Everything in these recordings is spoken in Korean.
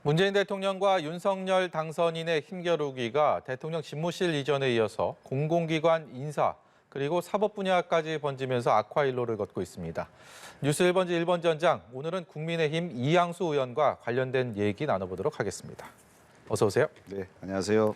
문재인 대통령과 윤석열 당선인의 힘겨루기가 대통령 집무실 이전에 이어서 공공기관 인사 그리고 사법 분야까지 번지면서 악화일로를 걷고 있습니다. 뉴스 1번지 1번 전장, 오늘은 국민의힘 이양수 의원과 관련된 얘기 나눠보도록 하겠습니다. 어서 오세요. 네, 안녕하세요.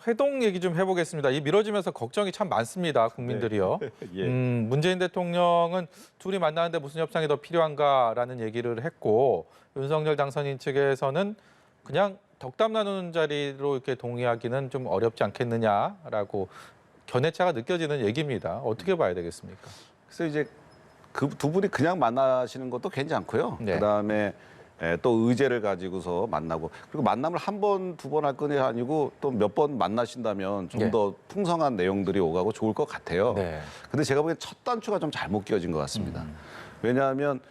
회동 얘기 좀 해보겠습니다. 이 미뤄지면서 걱정이 참 많습니다, 국민들이요. 예. 문재인 대통령은 둘이 만나는데 무슨 협상이 더 필요한가라는 얘기를 했고, 윤석열 당선인 측에서는 그냥 덕담 나누는 자리로 이렇게 동의하기는 좀 어렵지 않겠느냐라고 견해차가 느껴지는 얘기입니다. 어떻게 봐야 되겠습니까? 그래서 이제 그 두 분이 그냥 만나시는 것도 괜찮고요. 네. 그다음에 또 의제를 가지고서 만나고, 그리고 만남을 한 번, 두 번 할 건이 아니고 또 몇 번 만나신다면 좀 네. 더 풍성한 내용들이 오가고 좋을 것 같아요. 네. 근데 제가 보기엔 첫 단추가 좀 잘못 끼워진 것 같습니다. 왜냐하면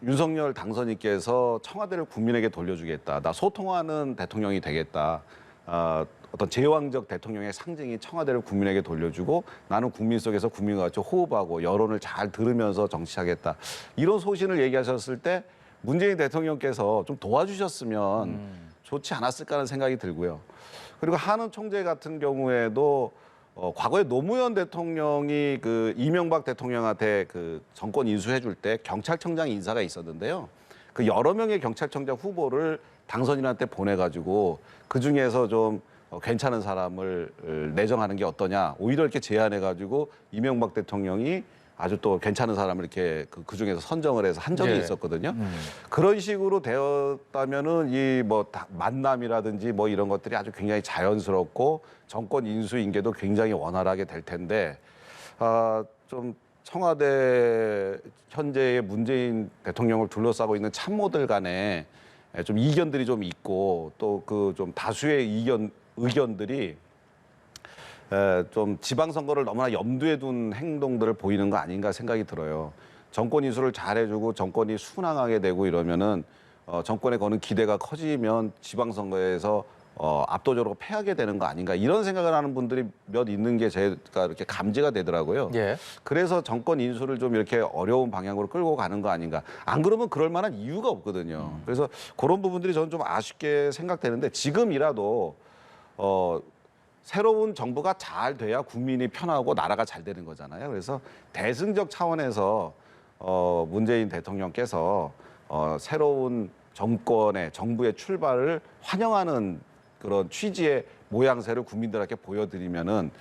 윤석열 당선인께서 청와대를 국민에게 돌려주겠다. 나 소통하는 대통령이 되겠다. 어떤 제왕적 대통령의 상징이 청와대를 국민에게 돌려주고 나는 국민 속에서 국민과 같이 호흡하고 여론을 잘 들으면서 정치하겠다. 이런 소신을 얘기하셨을 때 문재인 대통령께서 좀 도와주셨으면 좋지 않았을까 하는 생각이 들고요. 그리고 한은 총재 같은 경우에도 과거에 노무현 대통령이 그 이명박 대통령한테 그 정권 인수해 줄 때 경찰청장 인사가 있었는데요. 그 여러 명의 경찰청장 후보를 당선인한테 보내가지고 그 중에서 좀 괜찮은 사람을 내정하는 게 어떠냐. 오히려 이렇게 제안해가지고 이명박 대통령이 아주 또 괜찮은 사람을 이렇게 그 중에서 선정을 해서 한 적이 네. 있었거든요. 그런 식으로 되었다면은 이 뭐 만남이라든지 뭐 이런 것들이 아주 굉장히 자연스럽고 정권 인수 인계도 굉장히 원활하게 될 텐데 좀 청와대 현재의 문재인 대통령을 둘러싸고 있는 참모들 간에 좀 이견들이 좀 있고 또 그 좀 다수의 의견들이 좀 지방선거를 너무나 염두에 둔 행동들을 보이는 거 아닌가 생각이 들어요. 정권 인수를 잘해주고 정권이 순항하게 되고 이러면은 정권에 거는 기대가 커지면 지방선거에서 압도적으로 패하게 되는 거 아닌가 이런 생각을 하는 분들이 몇 있는 게 제가 이렇게 감지가 되더라고요. 예. 그래서 정권 인수를 좀 이렇게 어려운 방향으로 끌고 가는 거 아닌가. 안 그러면 그럴 만한 이유가 없거든요. 그래서 그런 부분들이 저는 좀 아쉽게 생각되는데 지금이라도 새로운 정부가 잘 돼야 국민이 편하고 나라가 잘 되는 거잖아요. 그래서 대승적 차원에서 문재인 대통령께서 새로운 정부의 출발을 환영하는 그런 취지의 모양새를 국민들에게 보여드리면은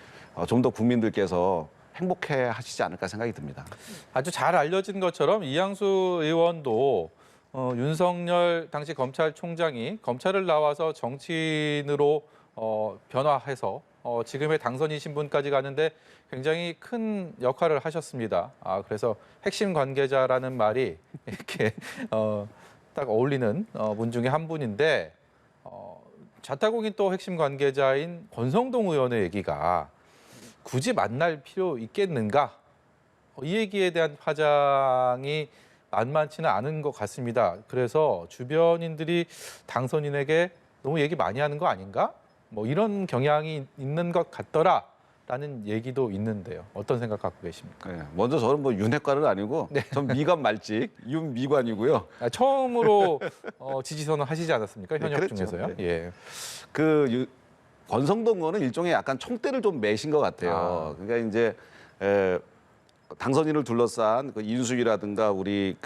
좀 더 국민들께서 행복해 하시지 않을까 생각이 듭니다. 아주 잘 알려진 것처럼 이양수 의원도 윤석열 당시 검찰총장이 검찰을 나와서 정치인으로 변화해서 지금의 당선인 신분까지 가는데 굉장히 큰 역할을 하셨습니다. 그래서 핵심 관계자라는 말이 이렇게 딱 어울리는 분 중에 한 분인데 자타공인 또 핵심 관계자인 권성동 의원의 얘기가 굳이 만날 필요 있겠는가? 이 얘기에 대한 파장이 만만치는 않은 것 같습니다. 그래서 주변인들이 당선인에게 너무 얘기 많이 하는 거 아닌가? 뭐 이런 경향이 있는 것 같더라라는 얘기도 있는데요. 어떤 생각 갖고 계십니까? 네, 먼저 저는 뭐 윤핵관은 아니고 전 미관 말직 윤미관이고요. 처음으로 지지선을 하시지 않았습니까? 현역 그랬죠. 중에서요. 네. 예. 권성동 의원은 일종의 약간 총대를 좀 매신 것 같아요. 그러니까 이제 당선인을 둘러싼 그 인수위라든가 우리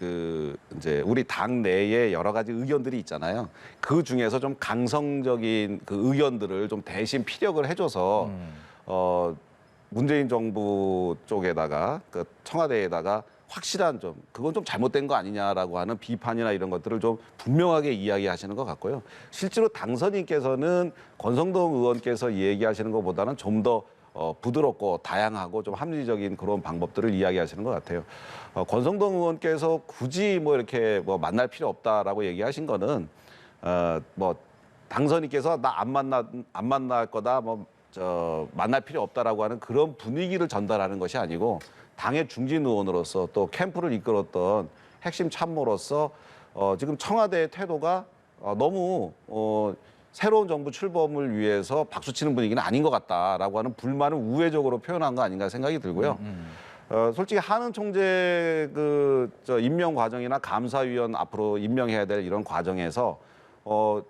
우리 당 내에 여러 가지 의견들이 있잖아요. 그 중에서 좀 강성적인 그 의견들을 좀 대신 피력을 해줘서 문재인 정부 쪽에다가 그 청와대에다가 확실한 그건 좀 잘못된 거 아니냐라고 하는 비판이나 이런 것들을 좀 분명하게 이야기하시는 것 같고요. 실제로 당선인께서는 권성동 의원께서 얘기하시는 것보다는 좀 더 부드럽고 다양하고 좀 합리적인 그런 방법들을 이야기하시는 것 같아요. 권성동 의원께서 굳이 뭐 이렇게 뭐 만날 필요 없다라고 얘기하신 거는 뭐 당선인께서 나 안 만날 거다 만날 필요 없다라고 하는 그런 분위기를 전달하는 것이 아니고 당의 중진 의원으로서 또 캠프를 이끌었던 핵심 참모로서 지금 청와대의 태도가 너무 새로운 정부 출범을 위해서 박수치는 분위기는 아닌 것 같다라고 하는 불만을 우회적으로 표현한 거 아닌가 생각이 들고요. 솔직히 한은 총재 저 임명 과정이나 감사위원 앞으로 임명해야 될 이런 과정에서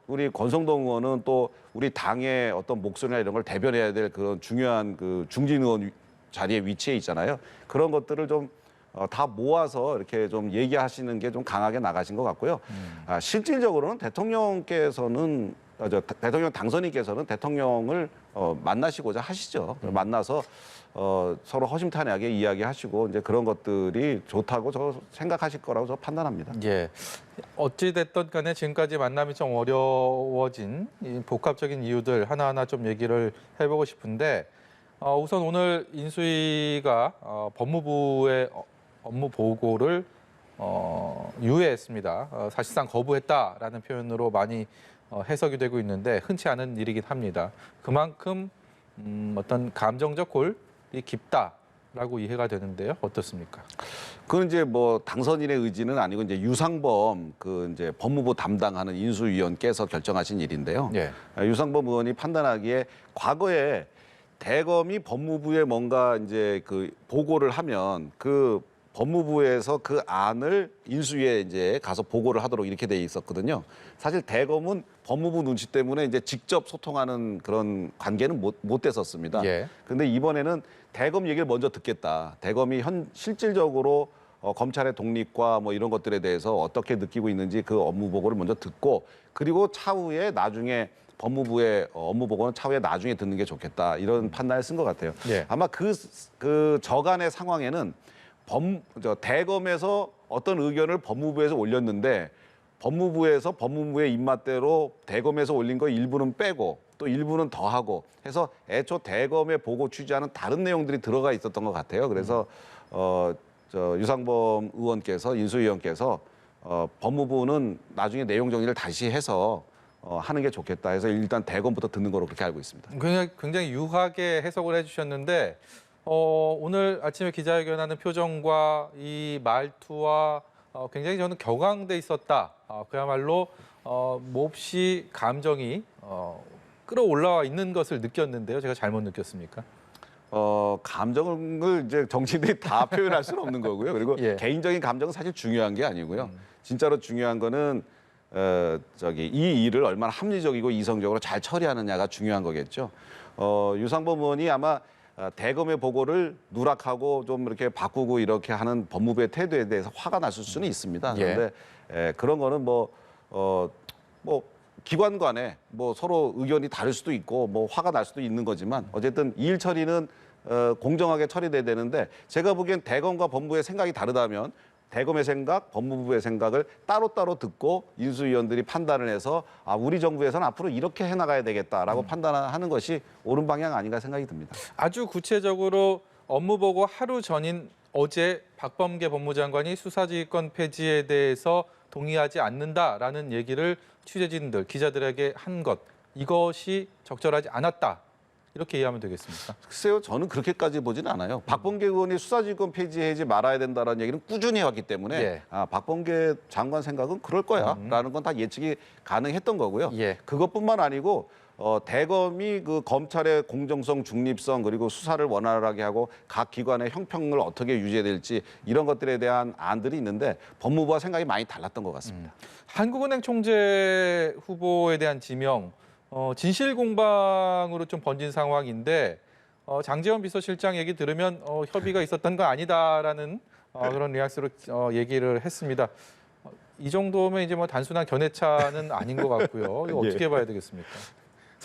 우리 권성동 의원은 또 우리 당의 어떤 목소리나 이런 걸 대변해야 될 그런 중요한 그 중진 의원 자리에 위치해 있잖아요. 그런 것들을 좀 다 모아서 이렇게 좀 얘기하시는 게 좀 강하게 나가신 것 같고요. 실질적으로는 대통령께서는 대통령 당선인께서는 대통령을 만나시고자 하시죠. 만나서 서로 허심탄회하게 이야기하시고 이제 그런 것들이 좋다고 저 생각하실 거라고 저 판단합니다. 예. 어찌 됐든 간에 지금까지 만남이 좀 어려워진 이 복합적인 이유들 하나하나 좀 얘기를 해보고 싶은데 우선 오늘 인수위가 법무부의 업무 보고를 유예했습니다. 사실상 거부했다라는 표현으로 많이 해석이 되고 있는데 흔치 않은 일이긴 합니다. 그만큼 어떤 감정적 골이 깊다라고 이해가 되는데요. 어떻습니까? 그건 이제 뭐 당선인의 의지는 아니고 이제 유상범 그 이제 법무부 담당하는 인수위원께서 결정하신 일인데요. 예. 유상범 의원이 판단하기에 과거에 대검이 법무부에 뭔가 이제 그 보고를 하면 그 법무부에서 그 안을 인수위에 이제 가서 보고를 하도록 이렇게 돼 있었거든요. 사실 대검은 법무부 눈치 때문에 이제 직접 소통하는 그런 관계는 못 됐었습니다. 예. 근데 이번에는 대검 얘기를 먼저 듣겠다. 대검이 실질적으로 검찰의 독립과 뭐 이런 것들에 대해서 어떻게 느끼고 있는지 그 업무 보고를 먼저 듣고 그리고 차후에 나중에 법무부의 업무 보고는 차후에 나중에 듣는 게 좋겠다. 이런 판단을 쓴 것 같아요. 예. 아마 그 저간의 상황에는 대검에서 어떤 의견을 법무부에서 올렸는데 법무부에서 법무부의 입맛대로 대검에서 올린 거 일부는 빼고 또 일부는 더하고 해서 애초 대검의 보고 취지하는 다른 내용들이 들어가 있었던 것 같아요. 그래서 유상범 의원께서 인수위원께서 법무부는 나중에 내용 정리를 다시 해서 하는 게 좋겠다 해서 일단 대검부터 듣는 거로 그렇게 알고 있습니다. 굉장히 유하게 해석을 해주셨는데 오늘 아침에 기자회견하는 표정과 이 말투와 굉장히 저는 격앙돼 있었다. 그야말로 몹시 감정이 끌어올라와 있는 것을 느꼈는데요. 제가 잘못 느꼈습니까? 감정을 이제 정치인들이 다 표현할 수는 없는 거고요. 그리고 예. 개인적인 감정은 사실 중요한 게 아니고요. 진짜로 중요한 거는 이 일을 얼마나 합리적이고 이성적으로 잘 처리하느냐가 중요한 거겠죠. 유상범 의원이 아마 대검의 보고를 누락하고 좀 이렇게 바꾸고 이렇게 하는 법무부의 태도에 대해서 화가 났을 수는 있습니다. 그런데 그런 거는 뭐 기관 간에 뭐 서로 의견이 다를 수도 있고 뭐 화가 날 수도 있는 거지만 어쨌든 이 일 처리는 공정하게 처리돼야 되는데 제가 보기엔 대검과 법무부의 생각이 다르다면 대검의 생각, 법무부의 생각을 따로따로 듣고 인수위원들이 판단을 해서 우리 정부에서는 앞으로 이렇게 해나가야 되겠다라고 판단하는 것이 옳은 방향 아닌가 생각이 듭니다. 아주 구체적으로 업무보고 하루 전인 어제 박범계 법무장관이 수사지휘권 폐지에 대해서 동의하지 않는다라는 얘기를 취재진들, 기자들에게 한 것, 이것이 적절하지 않았다. 이렇게 이해하면 되겠습니까? 글쎄요, 저는 그렇게까지 보지는 않아요. 박범계 의원이 수사지휘권 폐지하지 말아야 된다는 얘기는 꾸준히 해왔기 때문에 예. 박범계 장관 생각은 그럴 거야라는 건 다 예측이 가능했던 거고요. 예. 그것뿐만 아니고 대검이 그 검찰의 공정성, 중립성 그리고 수사를 원활하게 하고 각 기관의 형평을 어떻게 유지해야 될지 이런 것들에 대한 안들이 있는데 법무부와 생각이 많이 달랐던 것 같습니다. 한국은행 총재 후보에 대한 지명, 진실 공방으로 좀 번진 상황인데 장제원 비서실장 얘기 들으면 협의가 있었던 거 아니다라는 그런 뉘앙스로 얘기를 했습니다. 이 정도면 이제 뭐 단순한 견해차는 아닌 것 같고요. 이거 어떻게 봐야 되겠습니까?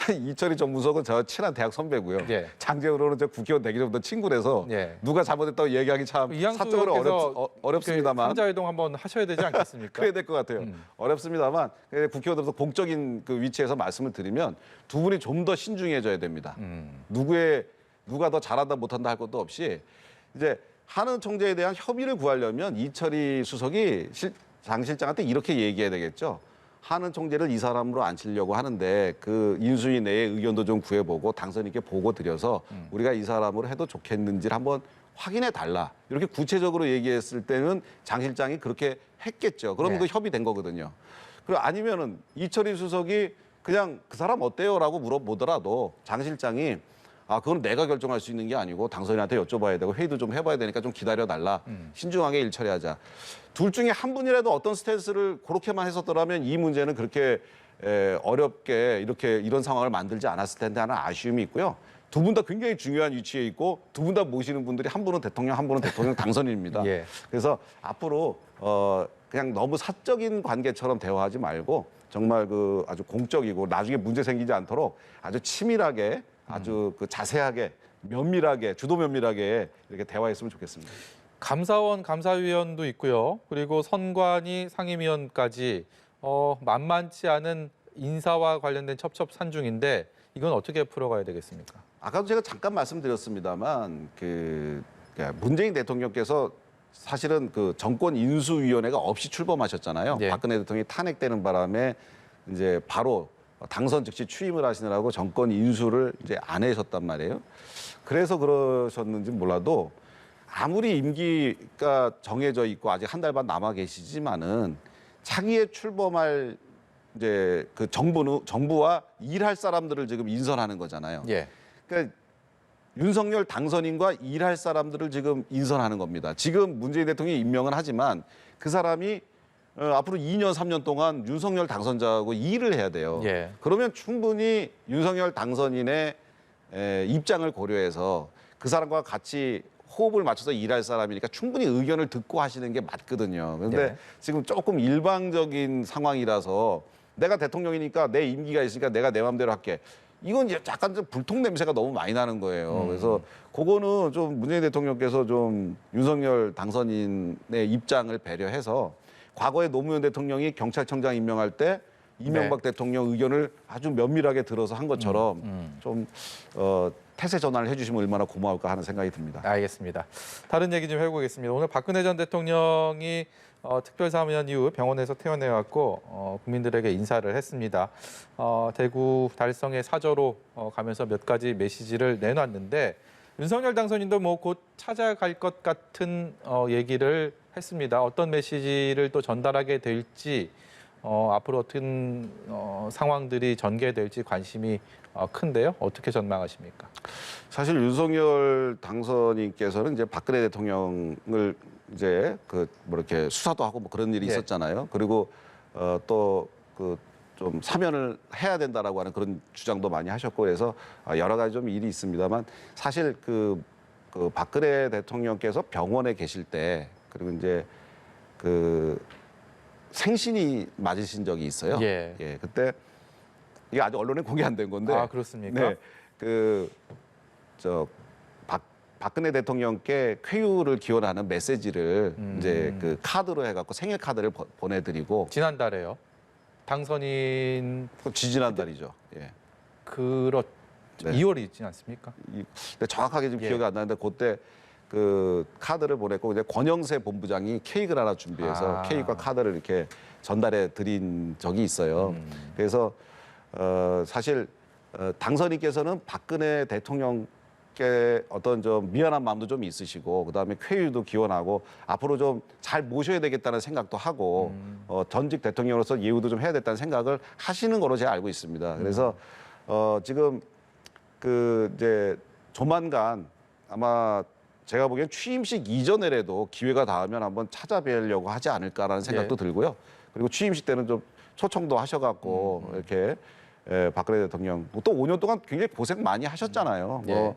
이철희 전무석은 저 친한 대학 선배고요. 예. 장재호로는 저 국회의원 되기 전부터 친구라서 예. 누가 잘못했다고 얘기하기 참 이양수 사적으로 의원께서 어렵습니다만 삼자회동 한번 하셔야 되지 않겠습니까? 그래야 될 것 같아요. 어렵습니다만 국회의원으로서 공적인 그 위치에서 말씀을 드리면 두 분이 좀 더 신중해져야 됩니다. 누가 더 잘한다 못한다 할 것도 없이 이제 한은 총재에 대한 협의를 구하려면 이철희 수석이 장 실장한테 이렇게 얘기해야 되겠죠. 한은 총재를 이 사람으로 앉히려고 하는데 그 인수위 내의 의견도 좀 구해보고 당선인께 보고 드려서 우리가 이 사람으로 해도 좋겠는지를 한번 확인해 달라. 이렇게 구체적으로 얘기했을 때는 장 실장이 그렇게 했겠죠. 그러면 그 협의된 거거든요. 그리고 아니면은 이철희 수석이 그냥 그 사람 어때요라고 물어보더라도 장 실장이 아, 그건 내가 결정할 수 있는 게 아니고 당선인한테 여쭤봐야 되고 회의도 좀 해봐야 되니까 좀 기다려달라. 신중하게 일 처리하자. 둘 중에 한 분이라도 어떤 스탠스를 그렇게만 했었더라면 이 문제는 그렇게 어렵게 이런 상황을 만들지 않았을 텐데 하는 아쉬움이 있고요. 두 분 다 굉장히 중요한 위치에 있고 두 분 다 모시는 분들이 한 분은 대통령, 한 분은 대통령 당선인입니다. 예. 그래서 앞으로 그냥 너무 사적인 관계처럼 대화하지 말고 정말 그 아주 공적이고 나중에 문제 생기지 않도록 아주 치밀하게 아주 그 자세하게 면밀하게 주도 면밀하게 이렇게 대화했으면 좋겠습니다. 감사원, 감사위원도 있고요. 그리고 선관위, 상임위원까지 만만치 않은 인사와 관련된 첩첩산중인데 이건 어떻게 풀어가야 되겠습니까? 아까도 제가 잠깐 말씀드렸습니다만 문재인 대통령께서 사실은 그 정권 인수위원회가 없이 출범하셨잖아요. 네. 박근혜 대통령이 탄핵되는 바람에 이제 바로 당선 즉시 취임을 하시느라고 정권 인수를 이제 안 하셨단 말이에요. 그래서 그러셨는지 몰라도 아무리 임기가 정해져 있고 아직 한 달 반 남아 계시지만은 차기에 출범할 이제 그 정부와 일할 사람들을 지금 인선하는 거잖아요. 예. 그러니까 윤석열 당선인과 일할 사람들을 지금 인선하는 겁니다. 지금 문재인 대통령이 임명은 하지만 그 사람이 앞으로 2년, 3년 동안 윤석열 당선자하고 일을 해야 돼요. 예. 그러면 충분히 윤석열 당선인의 입장을 고려해서 그 사람과 같이 호흡을 맞춰서 일할 사람이니까 충분히 의견을 듣고 하시는 게 맞거든요. 그런데 네. 지금 조금 일방적인 상황이라서 내가 대통령이니까 내 임기가 있으니까 내가 내 마음대로 할게. 이건 약간 좀 불통 냄새가 너무 많이 나는 거예요. 그래서 그거는 좀 문재인 대통령께서 좀 윤석열 당선인의 입장을 배려해서 과거에 노무현 대통령이 경찰청장 임명할 때 이명박 대통령 의견을 아주 면밀하게 들어서 한 것처럼 좀 태세 전환을 해주시면 얼마나 고마울까 하는 생각이 듭니다. 알겠습니다. 다른 얘기 좀 해보겠습니다. 오늘 박근혜 전 대통령이 특별사면 이후 병원에서 퇴원해왔고 국민들에게 인사를 했습니다. 대구 달성의 사저로 가면서 몇 가지 메시지를 내놨는데 윤석열 당선인도 뭐 곧 찾아갈 것 같은 얘기를 했습니다. 어떤 메시지를 또 전달하게 될지 앞으로 어떤 상황들이 전개될지 관심이 큰데요. 어떻게 전망하십니까? 사실 윤석열 당선인께서는 이제 박근혜 대통령을 이제 뭐 이렇게 수사도 하고 뭐 그런 일이 네. 있었잖아요. 그리고 또 좀 사면을 해야 된다라고 하는 그런 주장도 많이 하셨고 그래서 여러 가지 좀 일이 있습니다만 사실 그 박근혜 대통령께서 병원에 계실 때 그리고 이제 생신이 맞으신 적이 있어요. 예. 그때 이게 아직 언론에 공개 안 된 건데. 아, 그렇습니까? 네. 박근혜 대통령께 쾌유를 기원하는 메시지를 이제 그 카드로 해갖고 생일 카드를 보내드리고 지난달에요. 당선인 지지난달이죠. 예. 그렇 네. 2월이 있지 않습니까? 근데 정확하게 지금 예. 기억이 안 나는데 그때 그 카드를 보냈고 이제 권영세 본부장이 케이크를 하나 준비해서 케이크와 카드를 이렇게 전달해 드린 적이 있어요. 그래서 사실 당선인께서는 박근혜 대통령께 어떤 좀 미안한 마음도 좀 있으시고 그다음에 쾌유도 기원하고 앞으로 좀 잘 모셔야 되겠다는 생각도 하고 전직 대통령으로서 예우도 좀 해야 됐다는 생각을 하시는 걸로 제가 알고 있습니다. 그래서 지금 이제 조만간 아마 제가 보기엔 취임식 이전에라도 기회가 닿으면 한번 찾아뵈려고 하지 않을까라는 생각도 예. 들고요. 그리고 취임식 때는 좀 초청도 하셔갖고 이렇게 박근혜 대통령 또 5년 동안 굉장히 고생 많이 하셨잖아요. 예.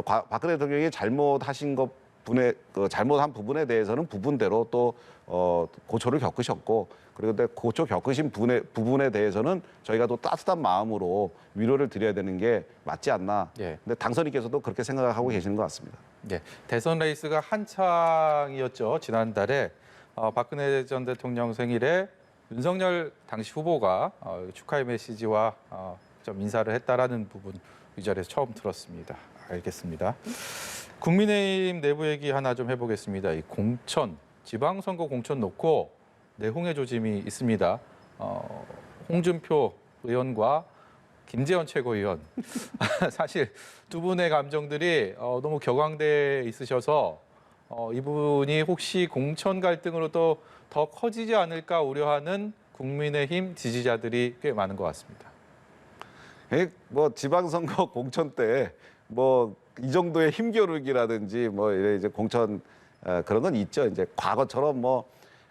박근혜 대통령이 잘못하신 것 잘못한 부분에 대해서는 부분대로 또 고초를 겪으셨고 그리고 고초 겪으신 부분에 대해서는 저희가 또 따뜻한 마음으로 위로를 드려야 되는 게 맞지 않나. 예. 근데 당선인께서도 그렇게 생각하고 계시는 것 같습니다. 네, 대선 레이스가 한창이었죠. 지난달에 박근혜 전 대통령 생일에 윤석열 당시 후보가 축하의 메시지와 좀 인사를 했다라는 부분 이 자리에서 처음 들었습니다. 알겠습니다. 국민의힘 내부 얘기 하나 좀 해보겠습니다. 이 공천, 지방선거 공천 놓고 내홍의 조짐이 있습니다. 홍준표 의원과 김재원 최고위원 사실 두 분의 감정들이 너무 격앙돼 있으셔서 이분이 혹시 공천 갈등으로 또 더 커지지 않을까 우려하는 국민의힘 지지자들이 꽤 많은 것 같습니다. 뭐 지방선거 공천 때 뭐 이 정도의 힘겨루기라든지 뭐 이래 이제 공천 그런 건 있죠. 이제 과거처럼 뭐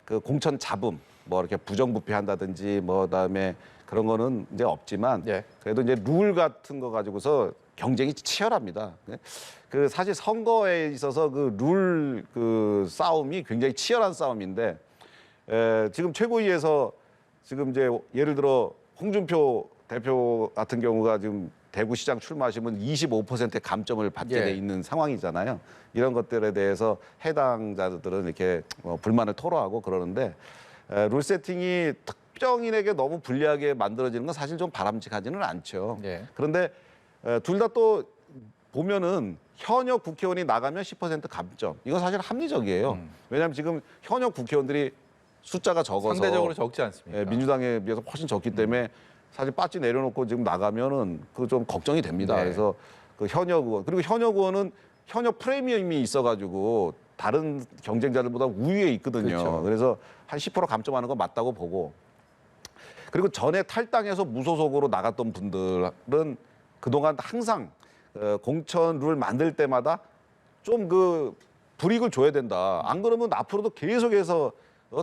그 공천 잡음 뭐 이렇게 부정부패한다든지 뭐 그다음에 그런 거는 이제 없지만 예. 그래도 이제 룰 같은 거 가지고서 경쟁이 치열합니다. 그 사실 선거에 있어서 그 룰 그 싸움이 굉장히 치열한 싸움인데 지금 최고위에서 지금 이제 예를 들어 홍준표 대표 같은 경우가 지금 대구시장 출마하시면 25%의 감점을 받게 예. 돼 있는 상황이잖아요. 이런 것들에 대해서 해당자들은 이렇게 불만을 토로하고 그러는데 룰 세팅이 특정인에게 너무 불리하게 만들어지는 건 사실 좀 바람직하지는 않죠. 예. 그런데 둘 다 또 보면은 현역 국회의원이 나가면 10% 감점. 이건 사실 합리적이에요. 왜냐하면 지금 현역 국회의원들이 숫자가 적어서 상대적으로 적지 않습니까? 예, 민주당에 비해서 훨씬 적기 때문에 사실 빠지 내려놓고 지금 나가면은 그 좀 걱정이 됩니다. 네. 그래서 그 현역 의원 그리고 현역 의원은 현역 프리미엄이 있어가지고 다른 경쟁자들보다 우위에 있거든요. 그렇죠. 그래서 한 10% 감점하는 건 맞다고 보고 그리고 전에 탈당해서 무소속으로 나갔던 분들은 그동안 항상 공천 룰 만들 때마다 좀 그 불이익을 줘야 된다. 안 그러면 앞으로도 계속해서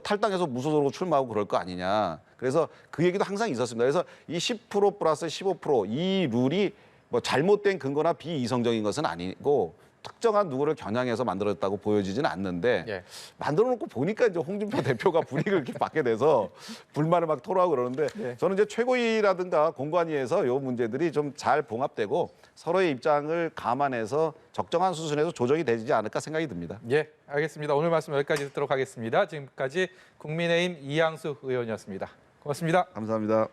탈당해서 무소속으로 출마하고 그럴 거 아니냐. 그래서 그 얘기도 항상 있었습니다. 그래서 이 10% 플러스 15%이 룰이 뭐 잘못된 근거나 비이성적인 것은 아니고 특정한 누구를 겨냥해서 만들었다고 보여지지는 않는데 예. 만들어 놓고 보니까 이제 홍준표 대표가 불이익을 이렇게 받게 돼서 불만을 막 토로하고 그러는데 예. 저는 이제 최고위라든가 공관위에서 이 문제들이 좀 잘 봉합되고 서로의 입장을 감안해서 적정한 수준에서 조정이 되지 않을까 생각이 듭니다. 예, 알겠습니다. 오늘 말씀 여기까지 듣도록 하겠습니다. 지금까지 국민의힘 이양수 의원이었습니다. 고맙습니다. 감사합니다.